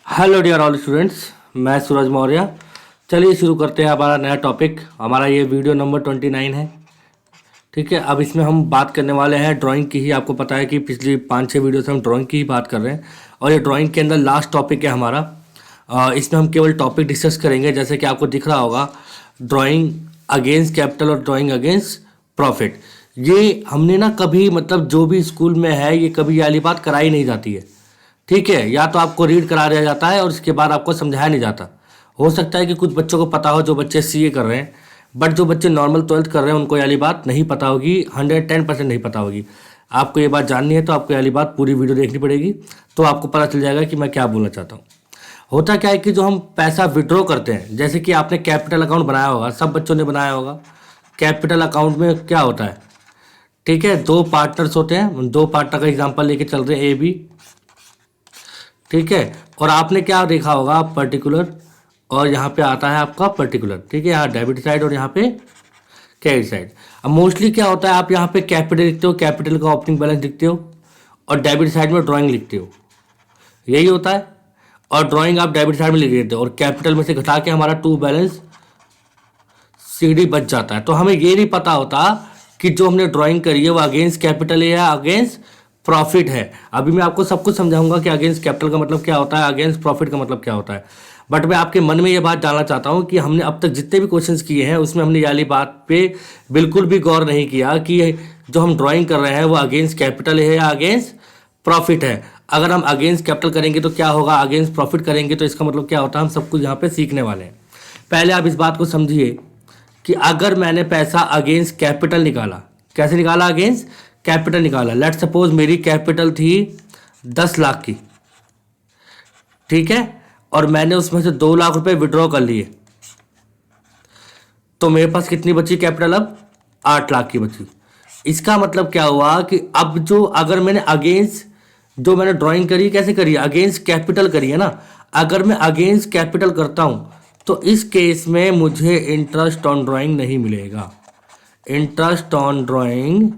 Hello dear all students, मैं सूरज मौर्य। चलिए शुरू करते हैं हमारा नया टॉपिक। हमारा ये वीडियो नंबर 29 है। ठीक है, अब इसमें हम बात करने वाले हैं ड्राइंग की ही। आपको पता है कि पिछली 5-6 वीडियो से हम ड्राइंग की ही बात कर रहे हैं और ये ड्राइंग के अंदर लास्ट टॉपिक है हमारा। इसमें हम केवल टॉपिक डिस्कस करेंगे। जैसे कि आपको दिख रहा होगा, ड्राइंग अगेंस्ट कैपिटल और ड्राइंग अगेंस्ट प्रॉफिट। ये हमने ना कभी, मतलब जो भी स्कूल में है, ये कभी ये वाली बात कराई नहीं जाती है। ठीक है, या तो आपको रीड करा दिया जाता है और उसके बाद आपको समझाया नहीं जाता। हो सकता है कि कुछ बच्चों को पता हो, जो बच्चे सीए कर रहे हैं, बट जो बच्चे नॉर्मल 12th कर रहे हैं उनको ये वाली बात नहीं पता होगी। 110% नहीं पता होगी। आपको ये बात जाननी है तो आपको ये वाली बात पूरी वीडियो देखनी पड़ेगी, तो आपको पता चल जाएगा कि मैं क्या बोलना चाहता हूँ। होता क्या है कि जो हम पैसा विड्रॉ करते हैं, जैसे कि आपने कैपिटल अकाउंट बनाया होगा, सब बच्चों ने बनाया होगा। कैपिटल अकाउंट में क्या होता है? ठीक है, दो पार्टनर्स होते हैं। दो पार्टनर का एग्जांपल लेके चल रहे हैं, ए बी। ठीक है, और आपने क्या देखा होगा, पर्टिकुलर, और यहाँ पे आता है आपका पर्टिकुलर। ठीक है, यहाँ डेबिट साइड और यहाँ पे क्रेडिट साइड। अब मोस्टली क्या होता है, आप यहाँ पे कैपिटल लिखते हो, कैपिटल का ओपनिंग बैलेंस लिखते हो, और डेबिट साइड में ड्राइंग लिखते हो। यही होता है। और ड्राइंग आप डेबिट साइड में लिख देते हो और कैपिटल में से घटा के हमारा टू बैलेंस सीडी बच जाता है। तो हमें ये नहीं पता होता कि जो हमने ड्राइंग करी है वो अगेंस्ट कैपिटल है या अगेंस्ट प्रॉफिट है। अभी मैं आपको सब कुछ समझाऊंगा कि अगेंस्ट कैपिटल का मतलब क्या होता है, अगेंस्ट प्रॉफिट का मतलब क्या होता है। बट मैं आपके मन में ये बात जानना चाहता हूँ कि हमने अब तक जितने भी क्वेश्चंस किए हैं उसमें हमने ये वाली बात पे बिल्कुल भी गौर नहीं किया कि जो हम ड्राइंग कर रहे हैं वो अगेंस्ट कैपिटल है या अगेंस्ट प्रॉफिट है। अगर हम अगेंस्ट कैपिटल करेंगे तो क्या होगा, अगेंस्ट प्रॉफिट करेंगे तो इसका मतलब क्या होता है, हम सब कुछ यहाँ पे सीखने वाले हैं। पहले आप इस बात को समझिए कि अगर मैंने पैसा अगेंस्ट कैपिटल निकाला, कैसे निकाला, अगेंस्ट कैपिटल निकाला। लेट सपोज मेरी कैपिटल थी 10 लाख की। ठीक है, और मैंने उसमें से 2 लाख रुपए विड्रॉ कर लिए, तो मेरे पास कितनी बची कैपिटल, अब 8 लाख की बची। इसका मतलब क्या हुआ कि अब जो, अगर मैंने अगेंस्ट, जो मैंने ड्राइंग करी कैसे करी है, अगेंस्ट कैपिटल करी है ना। अगर मैं अगेंस्ट कैपिटल करता हूं तो इस केस में मुझे इंटरेस्ट ऑन ड्राइंग नहीं मिलेगा। इंटरेस्ट ऑन ड्राइंग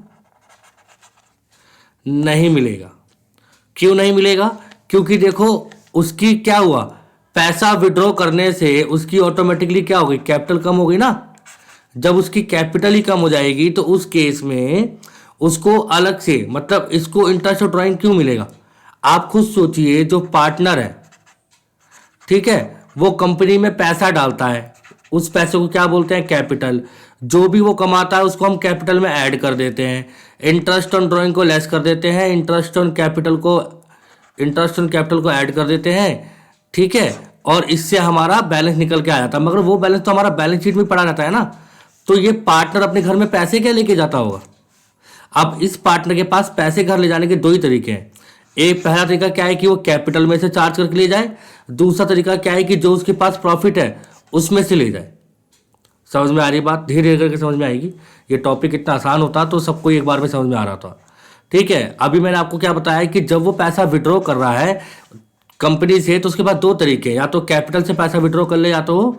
नहीं मिलेगा। क्यों नहीं मिलेगा? क्योंकि देखो, उसकी क्या हुआ, पैसा विड्रॉ करने से उसकी ऑटोमेटिकली क्या हो गई, कैपिटल कम हो गई ना। जब उसकी कैपिटल ही कम हो जाएगी तो उस केस में उसको अलग से, मतलब इसको इंटरेस्ट ऑफ ड्राइंग क्यों मिलेगा। आप खुद सोचिए, जो पार्टनर है, ठीक है, वो कंपनी में पैसा डालता है, उस पैसे को क्या बोलते हैं, कैपिटल। जो भी वो कमाता है उसको हम कैपिटल में ऐड कर देते हैं। इंटरेस्ट ऑन ड्राइंग को लेस कर देते हैं, इंटरेस्ट ऑन कैपिटल को ऐड कर देते हैं। ठीक है, और इससे हमारा बैलेंस निकल के आ जाता है। मगर वो बैलेंस तो हमारा बैलेंस शीट में पड़ा रहता है ना। तो ये पार्टनर अपने घर में पैसे क्या लेके जाता होगा। अब इस पार्टनर के पास पैसे घर ले जाने के दो ही तरीके हैं। एक, पहला तरीका क्या है कि वो कैपिटल में से चार्ज करके ले जाए। दूसरा तरीका क्या है कि जो उसके पास प्रॉफिट है उसमें से ले जाए। समझ में आ रही बात? धीरे धीरे करके समझ में आएगी। ये टॉपिक इतना आसान होता तो सबको एक बार में समझ में आ रहा था। ठीक है, अभी मैंने आपको क्या बताया कि जब वो पैसा विड्रॉ कर रहा है कंपनी से, तो उसके बाद दो तरीके, या तो कैपिटल से पैसा विड्रॉ कर ले या तो वो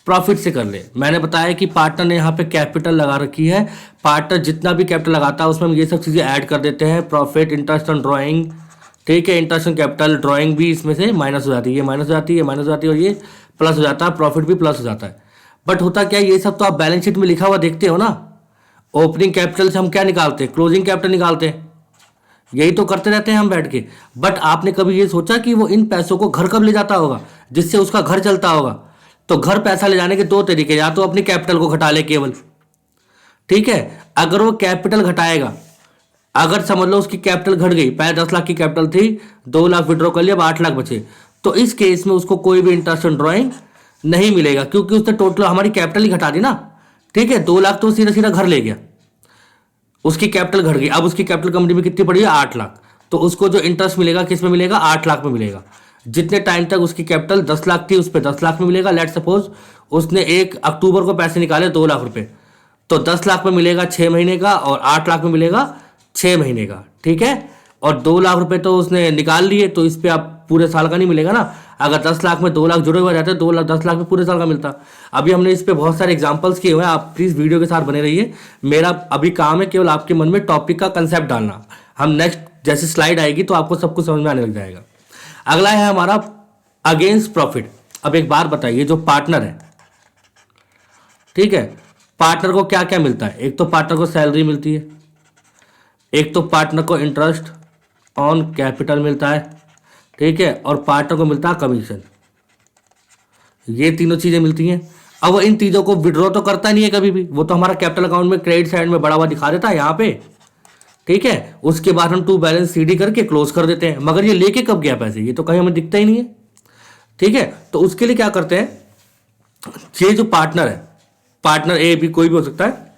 प्रॉफिट से कर ले। मैंने बताया कि पार्टनर ने यहाँ पे कैपिटल लगा रखी है। पार्टनर जितना भी कैपिटल लगाता है उसमें हम ये सब चीज़ें ऐड कर देते हैं, प्रॉफिट, इंटरेस्ट ऑन ड्राइंग। ठीक है, इंटरेस्ट ऑन कैपिटल, ड्राइंग भी इसमें से माइनस हो जाती है, ये माइनस हो जाती है, ये माइनस हो जाती है, और ये प्लस हो जाता है, प्रॉफिट भी प्लस हो जाता है। बट होता क्या है, ये सब तो आप बैलेंस शीट में लिखा हुआ देखते हो ना। ओपनिंग कैपिटल से हम क्या निकालते हैं, क्लोजिंग कैपिटल निकालते हैं। यही तो करते रहते हैं हम बैठ के। बट आपने कभी ये सोचा कि वो इन पैसों को घर कब ले जाता होगा, जिससे उसका घर चलता होगा। तो घर पैसा ले जाने के दो तरीके, या तो अपनी कैपिटल को घटा ले केवल। ठीक है, अगर वो कैपिटल घटाएगा, अगर समझ लो उसकी कैपिटल घट गई, पहले 10 लाख की कैपिटल थी, 2 लाख विड्रॉ कर लिया, अब 8 लाख बचे, तो इस केस में उसको कोई भी इंटरेस्ट ऑन ड्राइंग नहीं मिलेगा, क्योंकि उसने टोटल हमारी कैपिटल ही घटा दी ना। ठीक है, 2 लाख तो सीधा सीधा घर ले गया, उसकी कैपिटल घट गई। अब उसकी कैपिटल कंपनी में कितनी पड़ी है, 8 लाख। तो उसको जो इंटरेस्ट मिलेगा किस में मिलेगा, 8 लाख में मिलेगा। जितने टाइम तक उसकी कैपिटल 10 लाख थी उस पर 10 लाख में मिलेगा। लेट सपोज उसने 1 अक्टूबर को पैसे निकाले 2 लाख रुपए, तो 10 लाख में मिलेगा 6 महीने का, और 8 लाख में मिलेगा 6 महीने का। ठीक है, और 2 लाख रुपए तो उसने निकाल लिए, तो इस पे आप पूरे साल का नहीं मिलेगा ना। अगर 10 लाख में 2 लाख जुड़े हुए रहते, 2 लाख 10 लाख में पूरे साल का मिलता। अभी हमने इस पे बहुत सारे एग्जांपल्स किए हुए हैं, आप प्लीज़ वीडियो के साथ बने रहिए। मेरा अभी काम है केवल आपके मन में टॉपिक का कंसेप्ट डालना। हम नेक्स्ट जैसे स्लाइड आएगी तो आपको सब कुछ समझ में आने लग जाएगा। अगला है हमारा अगेंस्ट प्रॉफिट। अब एक बात बताइए, जो पार्टनर है, ठीक है, पार्टनर को क्या क्या मिलता है? एक तो पार्टनर को सैलरी मिलती है, एक तो पार्टनर को इंटरेस्ट ऑन कैपिटल मिलता है, ठीक है, और पार्टनर को मिलता है कमीशन। ये तीनों चीजें मिलती हैं। अब वो इन चीजों को विड्रॉ तो करता नहीं है कभी भी, वो तो हमारा कैपिटल अकाउंट में क्रेडिट साइड में बड़ा हुआ दिखा देता है यहाँ पे, ठीक है। उसके बाद हम टू बैलेंस सीडी करके क्लोज कर देते हैं, मगर ये लेके कब गया पैसे, ये तो कहीं हमें दिखता ही नहीं है, ठीक है। तो उसके लिए क्या करते हैं, ये जो पार्टनर है, पार्टनर ए बी कोई भी हो सकता है,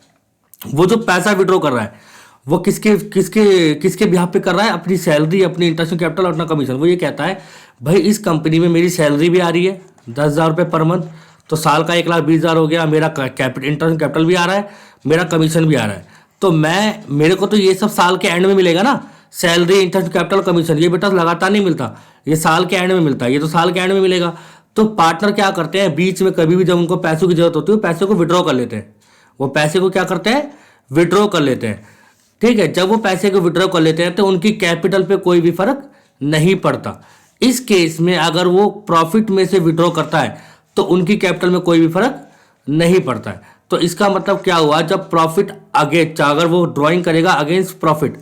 वो जो पैसा विड्रॉ कर रहा है वो किसके किसके किसके बिहाफ पे कर रहा है? अपनी सैलरी, अपनी इंटरेस्ट कैपिटल और अपना कमीशन। वो ये कहता है भाई इस कंपनी में मेरी सैलरी भी आ रही है 10,000 रुपये पर मंथ, तो साल का 1,20,000 हो गया, मेरा इंटरेस्ट कैपिटल भी आ रहा है, मेरा कमीशन भी आ रहा है, तो मेरे को तो ये सब साल के एंड में मिलेगा ना, सैलरी, इंटरेस्ट कैपिटल, कमीशन। ये बेटा लगातार नहीं मिलता, ये साल के एंड में मिलता है, ये तो साल के एंड में मिलेगा। तो पार्टनर क्या करते हैं, बीच में कभी भी जब उनको पैसों की जरूरत होती है पैसे को विड्रॉ कर लेते हैं। वो पैसे को क्या करते हैं, विड्रॉ कर लेते हैं, ठीक है। जब वो पैसे को विड्रॉ कर लेते हैं तो उनकी कैपिटल पे कोई भी फर्क नहीं पड़ता। इस केस में अगर वो प्रॉफिट में से विड्रॉ करता है तो उनकी कैपिटल में कोई भी फर्क नहीं पड़ता है। तो इसका मतलब क्या हुआ, जब प्रॉफिट अगर वो ड्राइंग करेगा अगेंस्ट प्रॉफिट,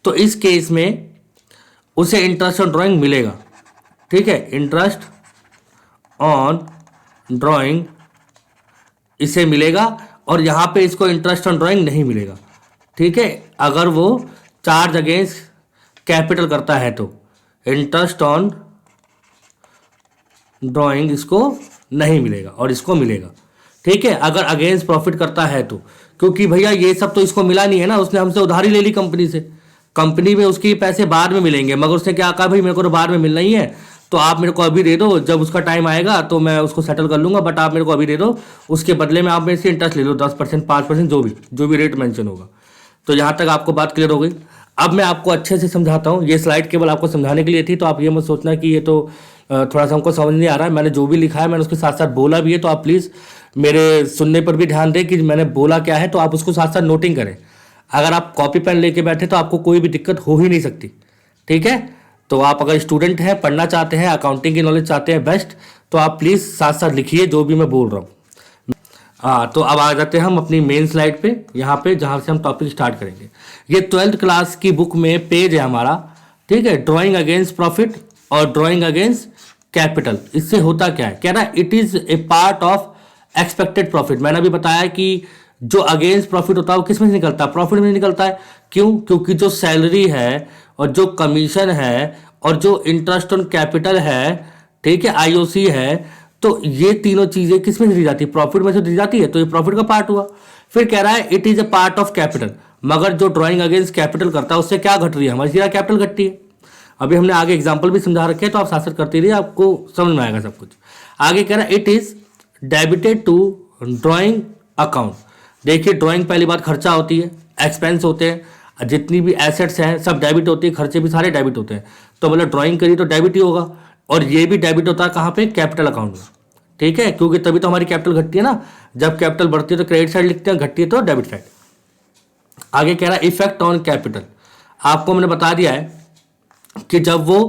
तो इस केस में उसे इंटरेस्ट ऑन ड्राइंग मिलेगा, ठीक है, इंटरेस्ट ऑन ड्राइंग इसे मिलेगा, और यहां पे इसको इंटरेस्ट ऑन ड्राइंग नहीं मिलेगा, ठीक है। अगर वो चार्ज अगेंस्ट कैपिटल करता है तो इंटरेस्ट ऑन ड्राइंग इसको नहीं मिलेगा और इसको मिलेगा, ठीक है, अगर अगेंस्ट प्रॉफिट करता है तो। क्योंकि भैया ये सब तो इसको मिला नहीं है ना, उसने हमसे उधारी ले ली कंपनी से, कंपनी में उसके पैसे बाद में मिलेंगे, मगर उसने क्या कहा, भाई मेरे को तो बाद में मिलना ही है, तो आप मेरे को अभी दे दो, जब उसका टाइम आएगा तो मैं उसको सेटल कर लूंगा, बट आप मेरे को अभी दे दो, उसके बदले में आप मेरे से इंटरेस्ट ले लो 10%, 5%, जो भी रेट मेंशन होगा। तो यहाँ तक आपको बात क्लियर हो गई। अब मैं आपको अच्छे से समझाता हूँ, ये स्लाइड केवल आपको समझाने के लिए थी, तो आप ये मत सोचना कि ये तो थोड़ा सा हमको समझ नहीं आ रहा है। मैंने जो भी लिखा है मैंने उसके साथ साथ बोला भी है, तो आप प्लीज़ मेरे सुनने पर भी ध्यान दें कि मैंने बोला क्या है, तो आप उसको साथ साथ नोटिंग करें। अगर आप कॉपी पेन लेके बैठे तो आपको कोई भी दिक्कत हो ही नहीं सकती, ठीक है। तो आप अगर स्टूडेंट हैं, पढ़ना चाहते हैं, अकाउंटिंग की नॉलेज चाहते हैं बेस्ट, तो आप प्लीज़ साथ साथ लिखिए जो भी मैं बोल रहा हूँ। हाँ, तो अब आ जाते हैं हम अपनी मेन स्लाइड पे, यहाँ पे जहाँ से हम टॉपिक स्टार्ट करेंगे। ये 12th क्लास की बुक में पेज है हमारा, ठीक है, ड्राइंग अगेंस्ट प्रॉफिट और ड्राइंग अगेंस्ट कैपिटल। इससे होता क्या है, कह रहा है it is a part of expected profit. मैंने अभी बताया कि जो अगेंस्ट प्रॉफिट होता है वो किस में से निकलता है, प्रॉफिट में निकलता है। क्यों? क्योंकि जो सैलरी है और जो कमीशन है और जो इंटरेस्ट ऑन कैपिटल है, ठीक है, आईओसी है, तो ये तीनों चीजें किस में से दी जाती है, प्रॉफिट में से दी जाती है, तो ये प्रॉफिट का पार्ट हुआ। फिर कह रहा है it is a part of capital, मगर जो ड्राइंग अगेंस्ट कैपिटल करता है उससे क्या घट रही है, हमारी सीधा कैपिटल घटती है। अभी हमने आगे एग्जाम्पल भी समझा रखे हैं, तो आप साथ साथ करते रहिए, आपको समझ में आएगा सब कुछ। आगे कह रहा है it is debited to drawing account. देखिए, ड्राइंग पहली बात खर्चा होती है, एक्सपेंस होते हैं, जितनी भी एसेट्स हैं सब डेबिट होती है, खर्चे भी सारे डेबिट होते हैं, तो मतलब ड्राइंग करी तो डेबिट ही होगा। और ये भी डेबिट होता है कहाँ पे, कैपिटल अकाउंट में, ठीक है, क्योंकि तभी तो हमारी कैपिटल घटती है ना। जब कैपिटल बढ़ती है तो क्रेडिट साइड लिखते हैं, घटती है तो डेबिट साइड। आगे कह रहा है इफेक्ट ऑन कैपिटल। आपको मैंने बता दिया है कि जब वो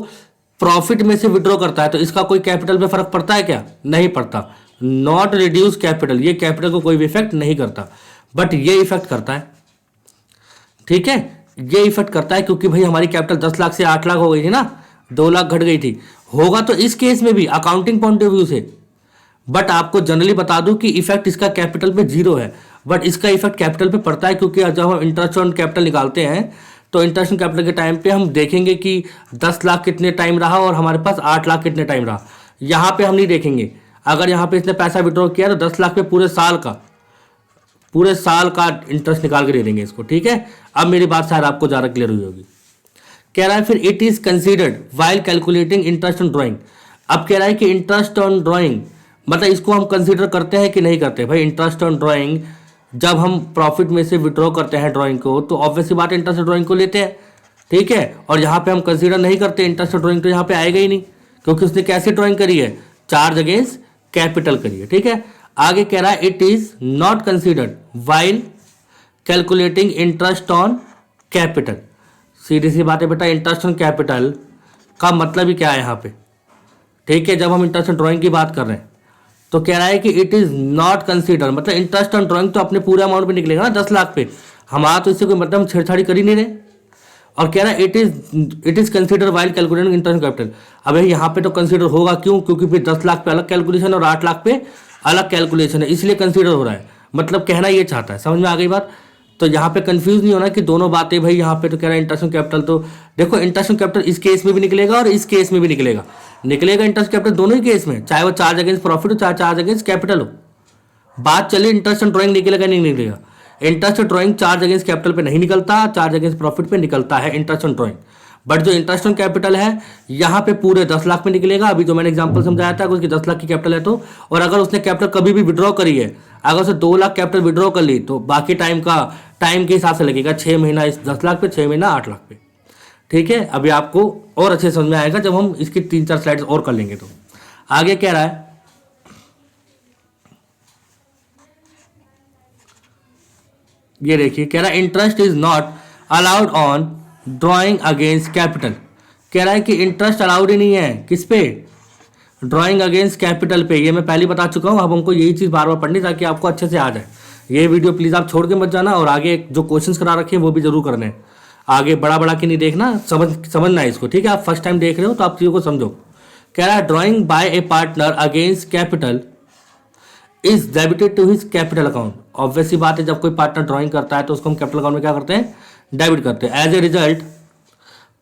प्रॉफिट में से विड्रॉ करता है तो इसका कोई कैपिटल पे फर्क पड़ता है क्या, नहीं पड़ता। नॉट रिड्यूस कैपिटल, ये कैपिटल को कोई भी इफेक्ट नहीं करता, बट ये इफेक्ट करता है, ठीक है, ये इफेक्ट करता है, क्योंकि भाई हमारी कैपिटल 10 लाख से 8 लाख हो गई थी ना, 2 लाख घट गई थी। होगा तो इस केस में भी अकाउंटिंग पॉइंट ऑफ व्यू से, बट आपको जनरली बता दूं कि इफेक्ट इसका कैपिटल पे 0 है, बट इसका इफेक्ट कैपिटल पे पड़ता है, क्योंकि जब हम इंटरेस्ट ऑन कैपिटल निकालते हैं तो इंटरेस्ट ऑन कैपिटल के टाइम पे हम देखेंगे कि 10 लाख कितने टाइम रहा और हमारे पास 8 लाख कितने टाइम रहा। यहाँ पे हम नहीं देखेंगे, अगर यहाँ पे इसने पैसा विड्रॉ किया तो 10 लाख पे पूरे साल का इंटरेस्ट निकाल के दे देंगे इसको, ठीक है। अब मेरी बात शायद आपको ज़्यादा क्लियर हुई होगी। कह रहा है फिर it is considered while calculating interest on drawing. अब कह रहा है कि इंटरेस्ट ऑन ड्राइंग मतलब इसको हम कंसीडर करते हैं कि नहीं करते। भाई इंटरेस्ट ऑन ड्राइंग जब हम प्रॉफिट में से विड्रॉ करते हैं ड्राइंग को, तो ऑब्वियसली बात इंटरेस्ट ऑन ड्राइंग को लेते हैं, ठीक है। और यहाँ पे हम कंसीडर नहीं करते इंटरेस्ट ऑन ड्राइंग, तो यहाँ पे आएगा ही नहीं, क्योंकि उसने कैसे ड्राइंग करी है, चार्ज अगेंस्ट कैपिटल करी है, ठीक है। आगे कह रहा है it is not considered while calculating interest on capital. सीधी सी बात है बेटा, इंटरेस्ट ऑन कैपिटल का मतलब ही क्या है यहाँ पे, ठीक है, जब हम इंटरेस्ट ऑन ड्राइंग की बात कर रहे हैं तो कह रहा है कि इट इज नॉट कंसीडर, मतलब इंटरेस्ट ऑन ड्राइंग तो अपने पूरे अमाउंट पे निकलेगा ना 10 लाख पे, हमारा तो इससे कोई मतलब हम छेड़छाड़ी कर ही नहीं रहे। और कह रहा है it is consider while calculating interest capital. अब यहाँ पे तो कंसीडर होगा, क्यों? क्योंकि फिर 10 लाख पे अलग कैलकुलेशन और 8 लाख पे अलग कैलकुलेशन है, इसलिए कंसीडर हो रहा है। मतलब कहना ये चाहता है, समझ में आ गई बात? तो यहाँ पे कंफ्यूज नहीं होना कि दोनों बातें भाई, यहाँ पे तो कह रहा है इंटरेस्ट ऑन कैपिटल, तो देखो इंटरेस्ट ऑन कैपिटल इस केस में भी निकलेगा और इस केस में भी निकलेगा इंटरेस्ट कैपिटल दोनों ही केस में, चाहे वो चार्ज अगेंस्ट प्रॉफिट हो चाहे चार्ज अगेंस्ट कैपिटल हो। बात चलिए इंटरेस्ट ऑन ड्राइंग निकलेगा नहीं निकलेगा। Interest on drawing charge against capital पे नहीं निकलता, चार्ज अगेंस्ट प्रॉफिट पे निकलता है इंटरेस्ट ऑन ड्राइंग। बट जो इंटरेस्ट ऑन कैपिटल है यहाँ पे पूरे 10 लाख में निकलेगा। अभी जो मैंने एग्जांपल समझाया था, उसकी 10 लाख की कैपिटल है तो, और अगर उसने कैपिटल कभी भी विड्रॉ करी है, अगर उसे 2 लाख कैपिटल विड्रॉ कर ली तो बाकी टाइम के हिसाब से लगेगा, 6 महीना इस 10 लाख पे, 6 महीना 8 लाख पे। ठीक है, अभी आपको और अच्छे समझ में आएगा जब हम इसकी 3-4 स्लाइड्स और कर लेंगे। तो आगे कह रहा है, ये देखिए कह रहा है interest is not allowed on drawing against capital. कह रहा है कि इंटरेस्ट अलाउड ही नहीं है किस पे? ड्राइंग अगेंस्ट कैपिटल पे। ये मैं पहले बता चुका हूँ, अब हमको यही चीज़ बार बार पढ़नी ताकि आपको अच्छे से आ जाए। ये वीडियो प्लीज़ आप छोड़ के मत जाना, और आगे जो क्वेश्चंस करा रखे हैं वो भी जरूर करने हैं। आगे बड़ा के नहीं देखना, समझना है इसको। ठीक है, आप फर्स्ट टाइम देख रहे हो तो आप चीज़ों को समझो। कह रहा है drawing by a partner against capital is debited to his capital account. Obviously बात है, जब कोई पार्टनर ड्राइंग करता है तो उसको हम कैपिटल अकाउंट में क्या करते हैं? डेबिट करते हैं। As a result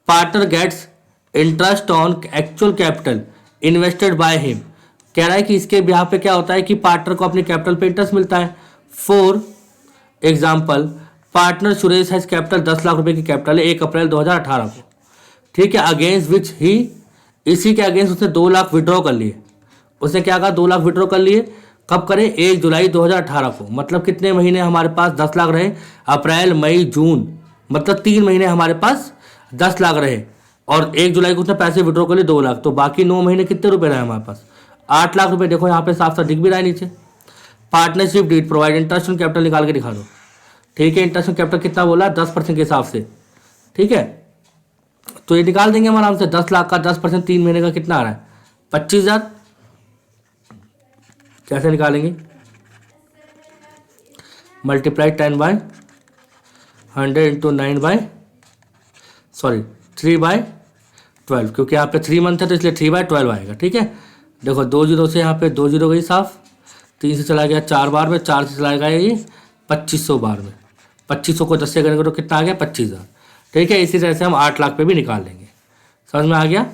partner gets interest on actual capital invested by him. कह रहा है कि इसके ब्याह पे क्या होता है कि पार्टनर को अपने कैपिटल पे इंटरेस्ट मिलता है। For example, partner Suresh has capital 10 lakh रुपए की कैपिटल है 1 अप्रैल 2018 को। ठीक है, अगेंस्ट विच ही, इसी के अगेंस्ट उसने 2 लाख विड्रॉ कर लिए। उसने क्या कहा? 2 लाख विड्रॉ कर लिए। कब करें? 1 जुलाई 2018 को। मतलब कितने महीने हमारे पास 10 लाख रहे? अप्रैल, मई, जून, मतलब 3 महीने हमारे पास 10 लाख रहे। और 1 जुलाई को उसने पैसे विड्रॉ कर लिए 2 लाख, तो बाकी 9 महीने कितने रुपए रहे हमारे पास? 8 लाख रुपए। देखो यहाँ पे साफ साफ दिख भी रहा है नीचे, partnership deed provide interest on capital निकाल के दिखा दो। ठीक है, इंटरेस्ट ऑन कैपिटल कितना बोला? 10% के हिसाब से। ठीक है, तो ये निकाल देंगे हम आराम से। 10 लाख का 10% 3 महीने का कितना आ रहा है? 25,000। कैसे निकालेंगे? मल्टीप्लाई 10/100 इंटू 3/12, क्योंकि यहाँ पे 3 मंथ है तो इसलिए 3/12 आएगा। ठीक है, देखो 2 जीरो से यहाँ पे 2 जीरो गई साफ, 3 से चला गया 4 बार में, 4 से चला गया ये 2500 बार में। 2500 को 10 से करेंगे तो कितना आ गया? 25,000। ठीक है, इसी तरह से हम 8 लाख पे भी निकाल लेंगे। समझ में आ गया?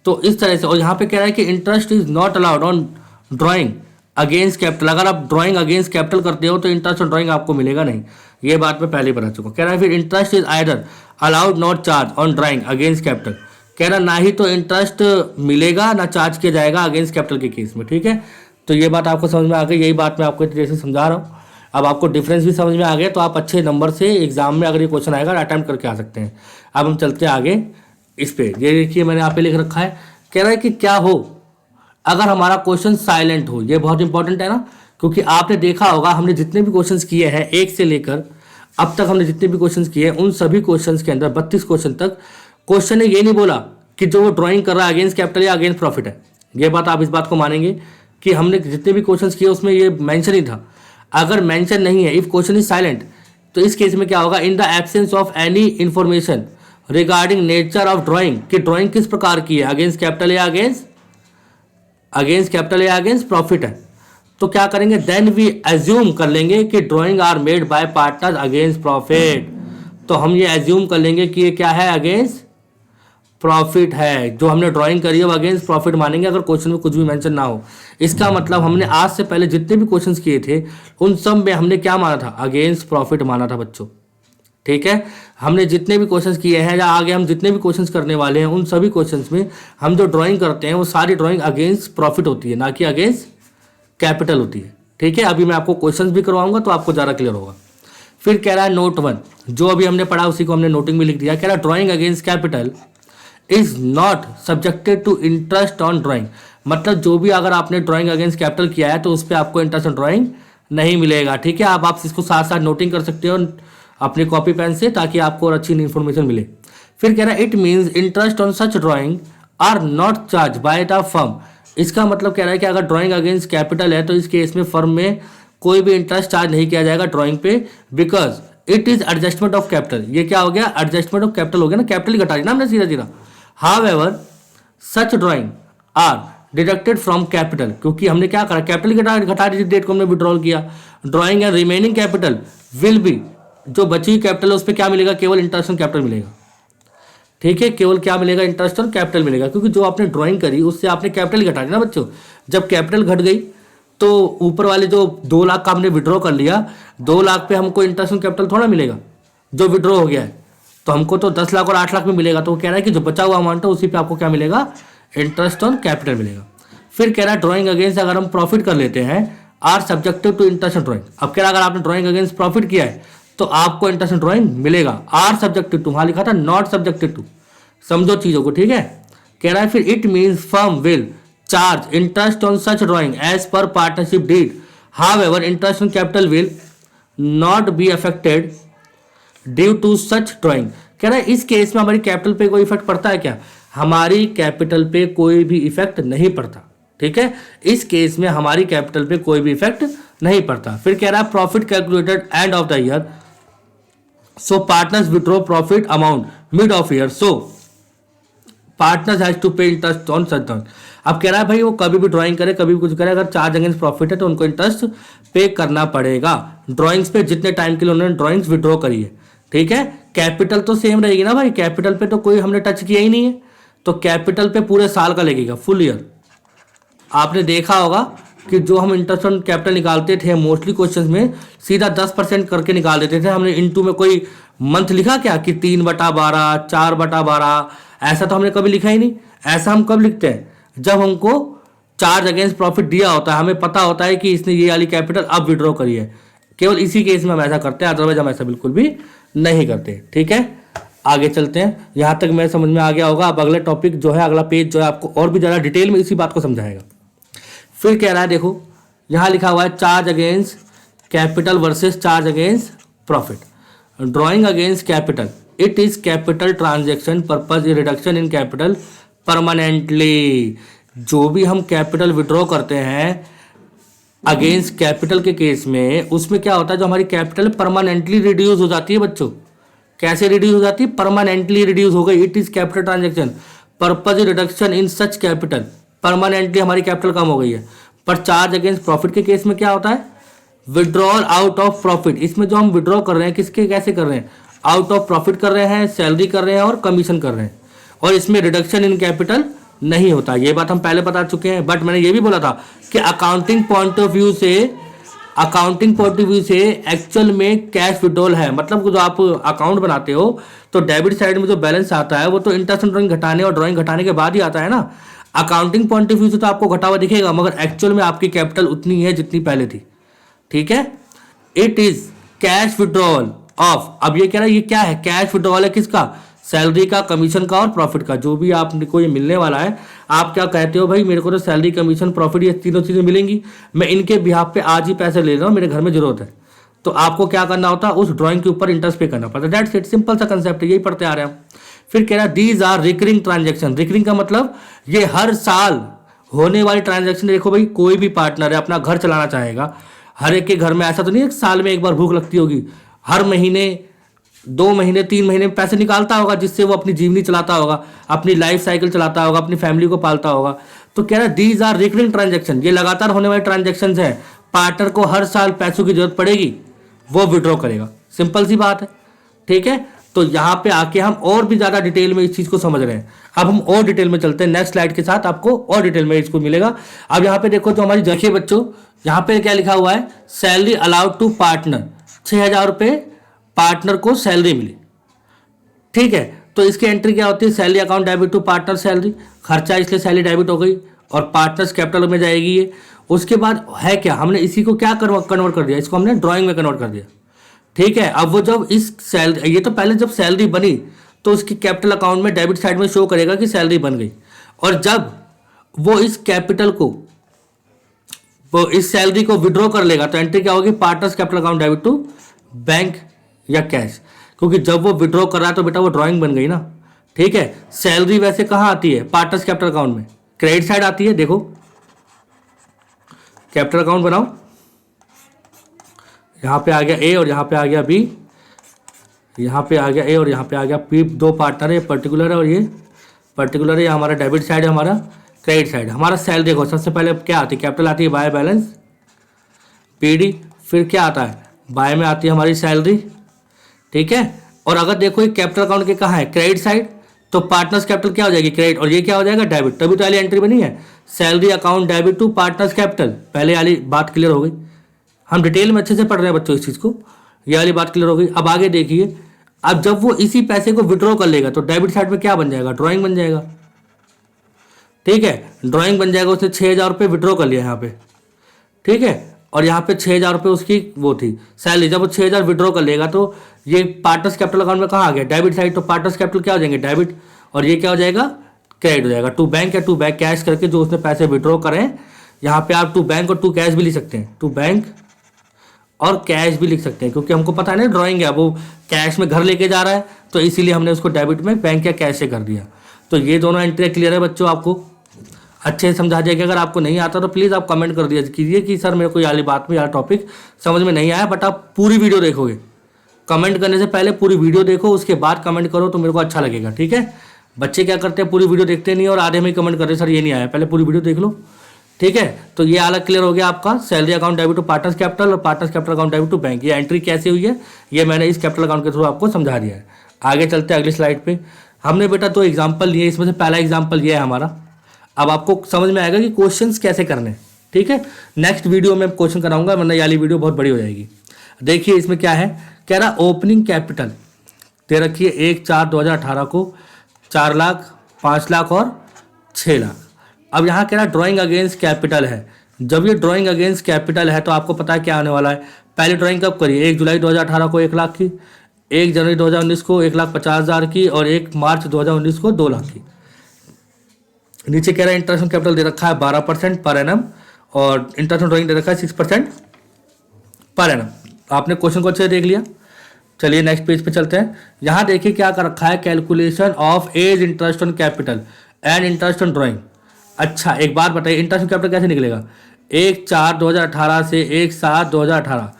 तो इस तरह से। और यहाँ पे कह रहा है कि interest is not allowed on drawing against capital. अगर आप ड्राइंग अगेंस्ट कैपिटल करते हो तो इंटरेस्ट ऑन ड्राइंग आपको मिलेगा नहीं। ये बात मैं पहले बता चुका हूँ। कह रहा है फिर interest is either allowed not charge on drawing against capital. कह रहा ना ही तो इंटरेस्ट मिलेगा ना चार्ज किया जाएगा अगेंस्ट कैपिटल के केस में। ठीक है, तो ये बात आपको समझ में आ गई। यही बात मैं आपको इस तरह से समझा रहा हूँ। अब आपको डिफरेंस भी समझ में आ गया तो आप अच्छे नंबर से एग्जाम में अगर ये क्वेश्चन आएगा अटैम्प्ट करके आ सकते हैं। अब हम चलते हैं आगे इस पे। ये देखिए मैंने यहाँ पे लिख रखा है, कह रहा है कि क्या हो अगर हमारा क्वेश्चन साइलेंट हो। ये बहुत इंपॉर्टेंट है ना, क्योंकि आपने देखा होगा हमने जितने भी क्वेश्चंस किए हैं 1 से लेकर अब तक हमने जितने भी क्वेश्चंस किए हैं उन सभी क्वेश्चंस के अंदर 32 क्वेश्चन तक क्वेश्चन ने ये नहीं बोला कि जो वो ड्राइंग कर रहा है अगेंस्ट कैपिटल या अगेंस्ट प्रॉफिट है। ये बात आप इस बात को मानेंगे कि हमने जितने भी क्वेश्चंस किए उसमें ये मेंशन ही था। अगर मेंशन नहीं है, इफ क्वेश्चन इज साइलेंट, तो इस केस में क्या होगा? In the absence of any information regarding nature of drawing, कि ड्राइंग किस प्रकार की है, अगेंस्ट कैपिटल या अगेंस्ट प्रॉफिट है, तो क्या करेंगे? देन वी एज्यूम कर लेंगे कि drawing are made by partner against profit. तो हम ये एज्यूम कर लेंगे कि ये क्या है? अगेंस्ट प्रॉफिट है। जो हमने ड्राइंग करी है वो अगेंस्ट प्रॉफिट मानेंगे अगर क्वेश्चन में कुछ भी मेंशन ना हो। इसका मतलब हमने आज से पहले जितने भी क्वेश्चंस किए थे उन सब में हमने क्या माना था? अगेंस्ट प्रॉफिट माना था बच्चों। ठीक है, हमने जितने भी क्वेश्चंस किए हैं या आगे हम जितने भी क्वेश्चंस करने वाले हैं उन सभी क्वेश्चंस में हम जो ड्राइंग करते हैं वो सारी ड्राइंग अगेंस्ट प्रॉफिट होती है, ना कि अगेंस्ट कैपिटल होती है। ठीक है, अभी मैं आपको क्वेश्चंस भी करवाऊंगा तो आपको ज़्यादा क्लियर होगा। फिर कह रहा है नोट 1, जो अभी हमने पढ़ा उसी को हमने नोटिंग में लिख दिया। कह रहा है drawing against capital is not subjected to interest on drawing. मतलब जो भी अगर आपने ड्राइंग अगेंस्ट कैपिटल किया है तो उस पर आपको इंटरेस्ट ऑन ड्राइंग नहीं मिलेगा। ठीक है, आप इसको साथ साथ नोटिंग कर सकते हो अपने कॉपी पेन से ताकि आपको और अच्छी इन्फॉर्मेशन मिले। फिर कह रहा है it means interest on such drawing are not charge by the firm. इसका मतलब कह रहा है कि अगर ड्राइंग अगेंस्ट कैपिटल है तो इस केस में फर्म में कोई भी इंटरेस्ट चार्ज नहीं किया जाएगा ड्राइंग पे, because it is adjustment of capital. ये क्या हो गया, एडजस्टमेंट ऑफ कैपिटल हो गया ना, कैपिटल ही घटा दी ना हमने सीधा सीधा। However such drawing are deducted from capital, क्योंकि हमने क्या करा, कैपिटल घटा दी डेट को हमने विड्रॉल किया। Drawing and remaining capital will be, जो बची हुई कैपिटल है उस पर क्या मिलेगा, केवल इंटरेस्ट ऑन कैपिटल मिलेगा। ठीक है, केवल क्या मिलेगा, इंटरेस्ट ऑन कैपिटल मिलेगा, क्योंकि जो आपने ड्राइंग करी उससे आपने कैपिटल घटा दी ना बच्चों। जब कैपिटल घट गई तो ऊपर वाले जो 2 लाख का हमने विड्रॉ कर लिया, 2 लाख पे हमको इंटरेस्ट ऑन कैपिटल थोड़ा मिलेगा जो विड्रॉ हो गया है, तो हमको तो 10 लाख और 8 लाख में मिलेगा। तो वो कह रहा है कि जो बचा हुआ अमाउंट है उसी पे आपको क्या मिलेगा, इंटरेस्ट ऑन कैपिटल मिलेगा। फिर कह रहा है ड्राइंग अगेंस्ट अगर हम प्रॉफिट कर लेते हैं are subjective to interest on drawing. अब कह रहा है अगर आपने ड्राइंग अगेंस्ट प्रॉफिट किया है तो आपको इंटरेस्ट ऑन ड्राइंग मिलेगा। आर सब्जेक्टिव टू, वहां लिखा था नॉट सब्जेक्टिव टू, समझो चीजों को। ठीक है, कह रहा है फिर it means firm will charge interest on such drawing as per partnership deed, however interest on capital will not be affected due to such drawing. कह रहा है इस केस में हमारी कैपिटल पे कोई इफेक्ट पड़ता है क्या, हमारी कैपिटल पे कोई भी इफेक्ट नहीं पड़ता। ठीक है, इस केस में हमारी कैपिटल पे कोई भी इफेक्ट नहीं पड़ता। फिर कह रहा है profit calculated end of the year, so partners withdraw profit amount mid of year, so partners has to pay interest on such drawing. अब कह रहा है भाई वो कभी भी ड्राइंग करे कभी भी कुछ करे, अगर चार्ज अगेंस्ट प्रॉफिट है तो उनको इंटरेस्ट पे करना पड़ेगा ड्राइंग्स पे जितने टाइम के लिए उन्होंने ड्राइंग्स विड्रॉ करी है। ठीक है, कैपिटल तो सेम रहेगी ना भाई, कैपिटल पे तो कोई हमने टच किया ही नहीं है, तो कैपिटल पे पूरे साल का लगेगा, फुल ईयर। आपने देखा होगा कि जो हम इंटरेस्ट ऑन कैपिटल निकालते थे मोस्टली क्वेश्चंस में सीधा 10% करके निकाल देते थे। हमने इनटू में कोई मंथ लिखा क्या कि 3/12, 4/12, ऐसा तो हमने कभी लिखा ही नहीं। ऐसा हम कब लिखते हैं, जब हमको चार्ज अगेंस्ट प्रॉफिट दिया होता है, हमें पता होता है कि इसने ये वाली कैपिटल अब विड्रॉ करी है, केवल इसी केस में हम ऐसा करते हैं, अदरवाइज हम ऐसा बिल्कुल भी नहीं करते। ठीक है, आगे चलते हैं, यहाँ तक मेरे समझ में आ गया होगा। अब अगला टॉपिक जो है, अगला पेज जो है आपको और भी ज़्यादा डिटेल में इसी बात को समझाएगा। फिर कह रहा है देखो यहाँ लिखा हुआ है charge against capital versus charge against profit. Drawing against capital, it is capital transaction purpose reduction in capital permanently. जो भी हम कैपिटल विड्रॉ करते हैं अगेंस्ट कैपिटल के केस में, उसमें क्या होता है, जो हमारी कैपिटल परमानेंटली रिड्यूस हो जाती है बच्चों। कैसे रिड्यूस हो जाती है, परमानेंटली रिड्यूस हो गई। It is capital transaction purpose reduction in such capital, permanently हमारी कैपिटल कम हो गई है। पर चार्ज अगेंस्ट प्रॉफिट के केस में क्या होता है, विड्रॉल आउट ऑफ प्रॉफिट। इसमें जो हम विड्रॉ कर रहे हैं किसके कैसे कर रहे हैं, आउट ऑफ प्रॉफिट कर रहे हैं, सैलरी कर रहे हैं और कमीशन कर रहे हैं, और इसमें रिडक्शन इन कैपिटल नहीं होता। ये बात हम पहले बता चुके हैं। बट मैंने ये भी बोला था कि अकाउंटिंग पॉइंट ऑफ व्यू से एक्चुअल में कैश विड्रॉल है। मतलब जो आप अकाउंट बनाते हो तो डेबिट साइड में जो बैलेंस आता है वो तो इंटरेस्ट ऑन ड्राइंग घटाने और ड्राइंग घटाने के बाद ही आता है ना। अकाउंटिंग पॉइंट ऑफ व्यू से तो आपको घटा हुआ दिखेगा, मगर एक्चुअल में आपकी कैपिटल उतनी है जितनी पहले थी। ठीक है, it is cash withdrawal of. अब ये कह रहा है ये क्या है, कैश विड्रॉल है किसका, सैलरी का, कमीशन का और प्रॉफिट का। जो भी आपको ये मिलने वाला है, आप क्या कहते हो भाई मेरे को तो सैलरी, कमीशन, प्रॉफिट ये तीनों चीजें मिलेंगी, मैं इनके बिहाफ पे आज ही पैसे ले रहा हूँ, मेरे घर में जरूरत है। तो आपको क्या करना होता है, उस ड्राइंग के ऊपर इंटरेस्ट पे करना पड़ता है। दैट्स इट, सिंपल सा कंसेप्ट है, यही पढ़ते आ रहे हैं हम। फिर कह रहा है these are recurring transaction. Recurring का मतलब ये हर साल होने वाली ट्रांजेक्शन। देखो भाई कोई भी पार्टनर है अपना घर चलाना चाहेगा, हर एक के घर में ऐसा तो नहीं है साल में एक बार भूख लगती होगी, हर महीने 2 महीने 3 महीने में पैसे निकालता होगा जिससे वो अपनी जीवनी चलाता होगा, अपनी लाइफ साइकिल चलाता होगा, अपनी फैमिली को पालता होगा। तो कह रहा है दीज आर रिकरिंग ट्रांजेक्शन, ये लगातार होने वाले ट्रांजेक्शन है। पार्टनर को हर साल पैसों की जरूरत पड़ेगी, वो विड्रॉ करेगा, सिंपल सी बात है। ठीक है, तो यहाँ पे आके हम और भी ज्यादा डिटेल में इस चीज को समझ रहे हैं। अब हम और डिटेल में चलते हैं, नेक्स्ट स्लाइड के साथ आपको और डिटेल में इसको मिलेगा। अब यहाँ पे देखो, जो हमारी देखिए बच्चों, यहाँ पे क्या लिखा हुआ है, सैलरी अलाउड टू पार्टनर, 6,000 रुपये पार्टनर को सैलरी मिली। ठीक है, तो इसकी एंट्री क्या होती है, salary account debit to partner salary, खर्चा इसलिए सैलरी डेबिट हो गई और पार्टनर्स कैपिटल में जाएगी ये। उसके बाद है क्या, हमने इसी को क्या कन्वर्ट कर दिया, इसको हमने ड्राइंग में कन्वर्ट कर दिया। ठीक है, अब वो जब इस सैलरी, ये तो पहले जब सैलरी बनी तो उसकी कैपिटल अकाउंट में डेबिट साइड में शो करेगा कि सैलरी बन गई, और जब वो इस कैपिटल को, वो इस सैलरी को विड्रॉ कर लेगा तो एंट्री क्या होगी, partners capital account debit to bank या कैश। क्योंकि जब वो विड्रॉ कर रहा है तो बेटा वो ड्राइंग बन गई ना। ठीक है। सैलरी वैसे कहाँ आती है? पार्टनर्स कैपिटल अकाउंट में, क्रेडिट साइड आती है। देखो कैपिटल अकाउंट बनाओ, यहाँ पे आ गया ए और यहाँ पे आ गया बी, यहाँ पे आ गया ए और यहाँ पे आ गया बी, दो पार्टनर है, पर्टिकुलर है और ये पर्टिकुलर है। ये हमारा डेबिट साइड है, हमारा क्रेडिट साइड। हमारा सैलरी देखो सबसे पहले क्या आती है? कैपिटल आती है, बाय बैलेंस पीडी, फिर क्या आता है? बाय में आती है हमारी सैलरी, ठीक है। और अगर देखो ये कैपिटल अकाउंट के कहाँ है? क्रेडिट साइड, तो पार्टनर्स कैपिटल क्या हो जाएगी? क्रेडिट, और ये क्या हो जाएगा? डेबिट। तभी तो वाली एंट्री बनी है, salary account debit to partners capital. पहले वाली बात क्लियर हो गई, हम डिटेल में अच्छे से पढ़ रहे हैं बच्चों इस चीज़ को, ये वाली बात क्लियर हो गई। अब आगे देखिए, अब जब वो इसी पैसे को विड्रॉ कर लेगा तो डेबिट साइड में क्या बन जाएगा? ड्राइंग बन जाएगा, ठीक है। ड्राइंग बन जाएगा, उसने 6,000 रुपये विड्रॉ कर लिया यहाँ पे, ठीक है। और यहाँ पे 6,000 रुपये उसकी वो थी सैलरी। जब वो 6,000 विड्रॉ कर लेगा तो ये पार्टनर्स कैपिटल अकाउंट में कहाँ आ गया? Debit side. तो पार्टनर्स कैपिटल क्या हो जाएंगे? डेबिट, और ये क्या हो जाएगा? क्रेडिट हो जाएगा। टू बैंक या टू बैंक कैश करके जो उसने पैसे विड्रॉ करें, यहाँ पे आप टू बैंक और टू कैश भी लिख सकते हैं, टू बैंक और कैश भी लिख सकते हैं, क्योंकि हमको पता है ना ड्राइंग है, वो कैश में घर लेके जा रहा है, तो इसीलिए हमने उसको डेबिट में बैंक या कैश से कर दिया। तो ये दोनों एंट्री क्लियर है बच्चों, आपको अच्छे से समझा जाएगा। अगर आपको नहीं आता तो प्लीज़ आप कमेंट कर दिया कीजिए कि सर मेरे को ये बात में यार टॉपिक समझ में नहीं आया, बट आप पूरी वीडियो देखोगे। कमेंट करने से पहले पूरी वीडियो देखो, उसके बाद कमेंट करो तो मेरे को अच्छा लगेगा, ठीक है। बच्चे क्या करते हैं, पूरी वीडियो देखते नहीं और आधे में ही कमेंट करते सर ये नहीं आया, पहले पूरी वीडियो देख लो, ठीक है। तो ये अलग क्लियर हो गया आपका, salary account debit to partners capital और partners capital account debit to bank. ये एंट्री कैसे हुई है ये मैंने इस कैपिटल अकाउंट के थ्रू आपको समझा दिया है। आगे चलते हैं अगली स्लाइड पे। हमने बेटा दो एग्जाम्पल लिए, इसमें से पहला एग्जाम्पल ये है हमारा। अब आपको समझ में आएगा कि क्वेश्चंस कैसे करने, ठीक है। नेक्स्ट वीडियो में क्वेश्चन कराऊंगा, वरना ये वाली वीडियो बहुत बड़ी हो जाएगी। देखिए इसमें क्या है, कह रहा ओपनिंग कैपिटल दे रखी है 1/4/2018 को 4 लाख, 5 लाख और 6 लाख। अब यहाँ कह रहा ड्राइंग अगेंस्ट कैपिटल है। जब ये ड्राइंग अगेंस्ट कैपिटल है तो आपको पता है क्या आने वाला है। पहले ड्राइंग कब करिए? 1 जुलाई 2018 को 1 लाख की, 1 जनवरी 2019 को 1,50,000 की और 1 मार्च 2019 को 2 लाख की। नीचे कह रहा है इंटरेस्ट कैपिटल दे रखा है 12% पर एनम और इंटरेस्ट ड्राइंग दे रखा है 6% पर एनम। आपने क्वेश्चन को अच्छे से देख लिया। चलिए नेक्स्ट पेज पे चलते हैं। यहाँ देखिए क्या कर रखा है, calculation of as interest on capital and interest on drawing. अच्छा एक बात बताइए, इंटरेस्ट ऑन कैपिटल कैसे निकलेगा? 1/4/2018 से 1/7/2018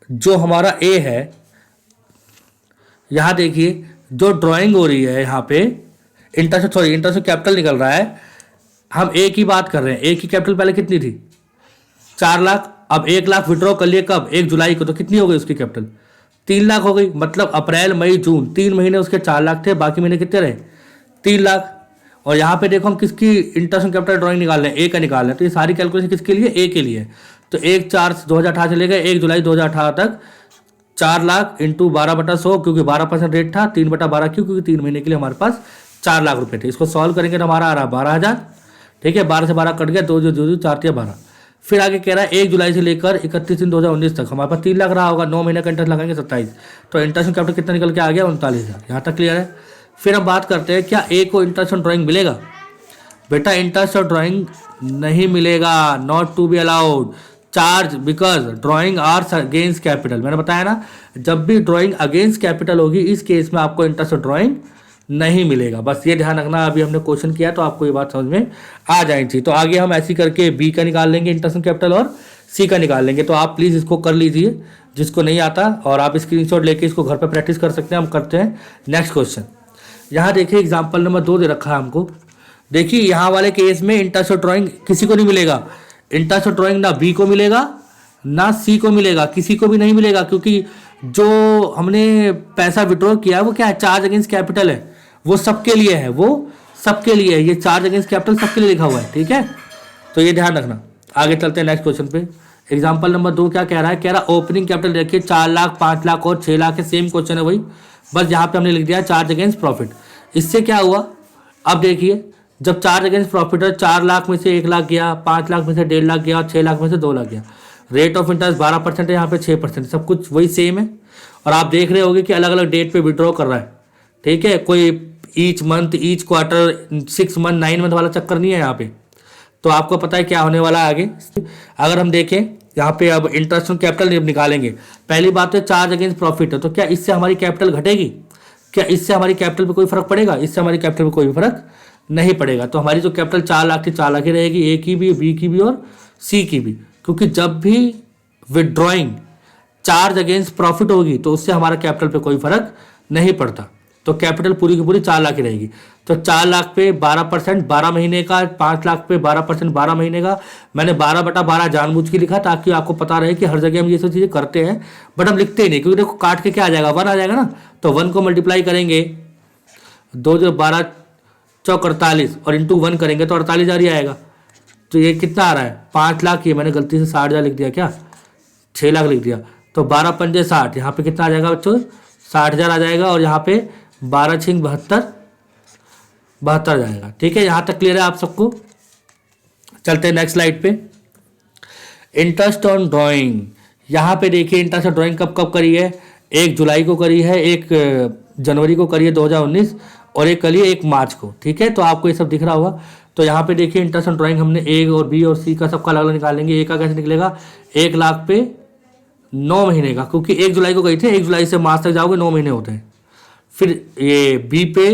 जो हमारा ए है, यहाँ देखिए जो ड्राइंग हो रही है यहाँ पे इंटरेस्ट ऑन कैपिटल निकल रहा है। हम ए की बात कर रहे हैं, ए की कैपिटल पहले कितनी थी? 4 लाख। अब 1 लाख विड्रॉ कर लिए कब? 1 जुलाई को, तो कितनी हो गई उसकी कैपिटल? 3 लाख हो गई। मतलब अप्रैल मई जून 3 महीने उसके 4 लाख थे, बाकी महीने कितने रहे? 3 लाख। और यहाँ पे देखो हम किसकी इंटरेस्ट ऑन कैपिटल ड्राइंग निकाल रहे हैं? ए का निकाल रहे हैं। तो ये सारी कैलकुलेशन किसके लिए? ए के लिए। तो 1/4/2018 से लेकर 1 जुलाई 2018 तक 4 लाख इंटू 12/100, क्योंकि 12% रेट था, 3/12 क्यों? क्योंकि 3 महीने के लिए हमारे पास 4 लाख रुपए थे। इसको सॉल्व करेंगे तो हमारा आ रहा 12,000, ठीक है। 12 से 12 कट गया, 2 जो 4 12। फिर आगे कह रहा है 1 जुलाई से लेकर 31/3/2019 तक हमारे पास 3 लाख रहा होगा, 9 महीने का इंटरेस्ट लगाएंगे 27। तो इंटरेस्ट ऑन कैपिटल कितना निकल के आ गया? 39,000। यहाँ तक क्लियर है। फिर हम बात करते हैं क्या ए को इंटरेस्ट ऑन ड्राइंग मिलेगा? बेटा इंटरेस्ट ऑन ड्राइंग नहीं मिलेगा, not to be allowed charge because drawing are against capital. मैंने बताया ना, जब भी ड्राइंग अगेंस्ट कैपिटल होगी इस केस में आपको इंटरेस्ट ऑन ड्राइंग नहीं मिलेगा। बस ये ध्यान रखना, अभी हमने क्वेश्चन किया तो आपको ये बात समझ में आ जानी चाहिए। तो आगे हम ऐसी करके बी का निकाल लेंगे इंटरेस्ट ऑन कैपिटल और सी का निकाल लेंगे। तो आप प्लीज़ इसको कर लीजिए जिसको नहीं आता, और आप स्क्रीनशॉट लेके इसको घर पर प्रैक्टिस कर सकते हैं। हम करते हैं नेक्स्ट क्वेश्चन। यहाँ देखिए एग्जाम्पल नंबर 2 दे रखा है हमको। देखिए यहाँ वाले केस में इंटरेस्ट ऑफ ड्राइंग किसी को नहीं मिलेगा। इंटरेस्ट ऑफ ड्राइंग ना बी को मिलेगा ना सी को मिलेगा, किसी को भी नहीं मिलेगा, क्योंकि जो हमने पैसा विड्रॉ किया है वो क्या है? चार्ज अगेंस्ट कैपिटल है, वो सबके लिए है, वो सबके लिए है। ये चार्ज अगेंस्ट कैपिटल सबके लिए लिखा हुआ है, ठीक है। तो ये ध्यान रखना। आगे चलते हैं नेक्स्ट क्वेश्चन पे। एग्जाम्पल नंबर 2 क्या कह रहा है? कह रहा ओपनिंग कैपिटल देखिए 4 लाख, 5 लाख और 6 लाख है। सेम क्वेश्चन है वही, बस यहाँ पे हमने लिख दिया चार्ज अगेंस्ट प्रॉफिट। इससे क्या हुआ? अब देखिए जब चार्ज अगेंस्ट प्रॉफिट है, 4 लाख में से 1 लाख गया, 5 लाख में से 1.5 लाख गया, 6 लाख में से 2 लाख गया। रेट ऑफ इंटरेस्ट 12% है, यहाँ पे 6%, सब कुछ वही सेम है। और आप देख रहे होंगे कि अलग अलग डेट पे विड्रॉ कर रहा है, ठीक है। कोई each month, each quarter, 6 month, 9 month वाला चक्कर नहीं है यहाँ पे। तो आपको पता है क्या होने वाला है आगे। अगर हम देखें यहाँ पे अब इंटरेस्ट ऑन कैपिटल निकालेंगे। पहली बात है चार्ज अगेंस्ट प्रॉफिट है, तो क्या इससे हमारी कैपिटल घटेगी? क्या इससे हमारी कैपिटल पे कोई फर्क पड़ेगा? इससे हमारी कैपिटल पे कोई भी फर्क नहीं पड़ेगा। तो हमारी जो कैपिटल 4 लाख थी 4 लाख ही रहेगी, ए की भी, बी की भी और सी की भी, क्योंकि जब भी विड्रॉइंग चार्ज अगेंस्ट प्रॉफिट होगी तो उससे हमारा कैपिटल पे कोई फर्क नहीं पड़ता। तो कैपिटल पूरी की पूरी 4 लाख ही रहेगी। तो 4 लाख पे 12% 12 महीने का, 5 लाख पे 12% 12 महीने का। मैंने 12/12 जानबूझ के लिखा ताकि आपको पता रहे कि हर जगह हम ये सब चीज़ें करते हैं, बट हम लिखते ही नहीं, क्योंकि देखो काट के क्या आ जाएगा, 1 आ जाएगा ना। तो 1 को मल्टीप्लाई करेंगे 2 जो 12 चौक 48 और इंटू 1 करेंगे तो 48,000 ही आएगा। तो ये कितना आ रहा है? 5 लाख। ये मैंने गलती से 60,000 लिख दिया क्या? 6 लाख लिख दिया। तो 12 पंजे 60, यहाँ पे कितना आ जाएगा बच्चों? 60,000 आ जाएगा। और यहाँ पे 12 छिंग 72 72 जाएगा। ठीक है, यहाँ तक क्लियर है आप सबको? चलते हैं नेक्स्ट स्लाइड पे। Interest on drawing. यहाँ पे देखिए इंटरेस्ट ऑन ड्राइंग कब कब करी है? 1 जुलाई को करी है, 1 जनवरी को करी है 2019, और एक करी है 1 मार्च को। ठीक है, तो आपको ये सब दिख रहा होगा। तो यहाँ पे देखिए इंटरेस्ट ऑन ड्राइंग हमने ए और बी और सी का सबका अलग अलग निकालेंगे। ए का कैसे निकलेगा? 1 लाख पे 9 महीने का, क्योंकि 1 जुलाई को गई थी, 1 जुलाई से मार्च तक जाओगे 9 महीने होते हैं। फिर ये बी पे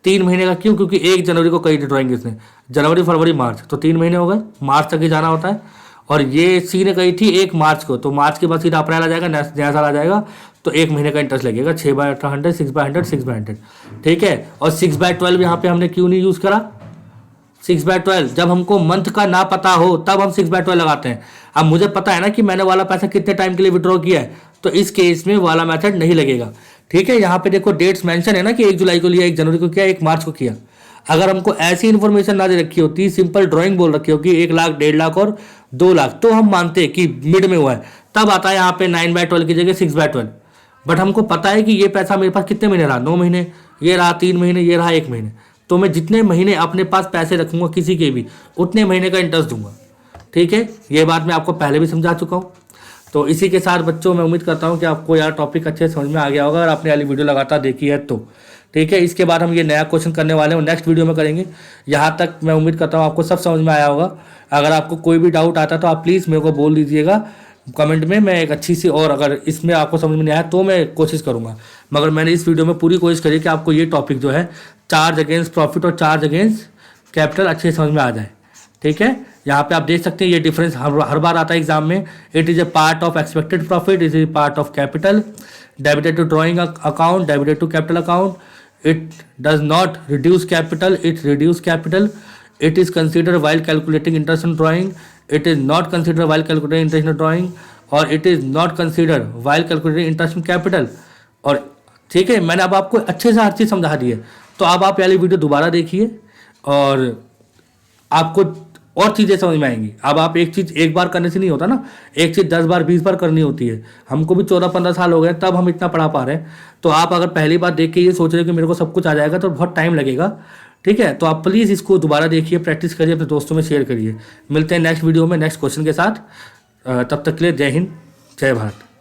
3 महीने का, क्यों? क्योंकि 1 जनवरी को कही थी ड्राइंग इसने, जनवरी फरवरी मार्च, तो 3 महीने हो गए, मार्च तक ही जाना होता है। और ये सी ने कही थी 1 मार्च को, तो मार्च के बाद सीधा अप्रैल आ जाएगा, नया साल आ जाएगा, तो 1 महीने का इंटरेस्ट लगेगा। 6/100 6/100 6/100। ठीक है, और 6/12 यहाँ पे हमने क्यों नहीं यूज़ करा? 6/12 जब हमको मंथ का ना पता हो तब हम 6/12 लगाते हैं। अब मुझे पता है ना कि मैंने वाला पैसा कितने टाइम के लिए विड्रॉ किया है, तो इस केस में वाला मेथड नहीं लगेगा। ठीक है, यहाँ पे देखो डेट्स मेंशन है ना कि 1 जुलाई को लिया, 1 जनवरी को किया, 1 मार्च को किया। अगर हमको ऐसी इन्फॉर्मेशन ना दे रखी होती, सिंपल ड्राइंग बोल रखी होगी 1 लाख 1.5 लाख और 2 लाख, तो हम मानते कि मिड में हुआ है। तब आता है यहाँ पे 9/12 की जगह 6/12। बट हमको पता है कि ये पैसा मेरे पास कितने महीने रहा? 9 महीने, ये रहा 3 महीने, ये रहा 1 महीने। तो मैं जितने महीने अपने पास पैसे रखूंगा किसी के भी, उतने महीने का इंटरेस्ट दूंगा। ठीक है, ये बात मैं आपको पहले भी समझा चुका हूँ। तो इसी के साथ बच्चों मैं उम्मीद करता हूँ कि आपको यार टॉपिक अच्छे समझ में आ गया होगा, और आपने वाली वीडियो लगातार देखी है तो। ठीक है, इसके बाद हम ये नया क्वेश्चन करने वाले हैं, नेक्स्ट वीडियो में करेंगे। यहाँ तक मैं उम्मीद करता हूँ आपको सब समझ में आया होगा। अगर आपको कोई भी डाउट आता है तो आप प्लीज़ मेरे को बोल दीजिएगा कमेंट में, मैं एक अच्छी सी, और अगर इसमें आपको समझ में नहीं आया तो मैं कोशिश करूँगा। मगर मैंने इस वीडियो में पूरी कोशिश करी कि आपको ये टॉपिक जो है चार्ज अगेंस्ट प्रॉफिट और चार्ज अगेंस्ट कैपिटल अच्छे से समझ में आ जाए। ठीक है, यहाँ पे आप देख सकते हैं ये डिफरेंस हर बार आता है एग्जाम में। It is a part of expected profit, it is part of capital, debited to drawing account, debited to capital account, it does not reduce capital, it reduce capital, it is consider while calculating interest on drawing, it is not consider while calculating interest on drawing, और it is not consider while calculating interest on capital. और ठीक है, मैंने अब आपको अच्छे से हर चीज़ समझा दी है। तो अब आप पहली वीडियो दोबारा देखिए और आपको और चीज़ें समझ में आएंगी। अब आप एक चीज़ एक बार करने से नहीं होता ना, एक चीज़ 10 बार 20 बार करनी होती है। हमको भी 14-15 साल हो गए तब हम इतना पढ़ा पा रहे हैं। तो आप अगर पहली बार देख के ये सोच रहे हो कि मेरे को सब कुछ आ जाएगा तो बहुत टाइम लगेगा। ठीक है, तो आप प्लीज़ इसको दोबारा देखिए, प्रैक्टिस करिए, अपने दोस्तों में शेयर करिए। मिलते हैं नेक्स्ट वीडियो में नेक्स्ट क्वेश्चन के साथ। तब तक के लिए जय हिंद, जय भारत।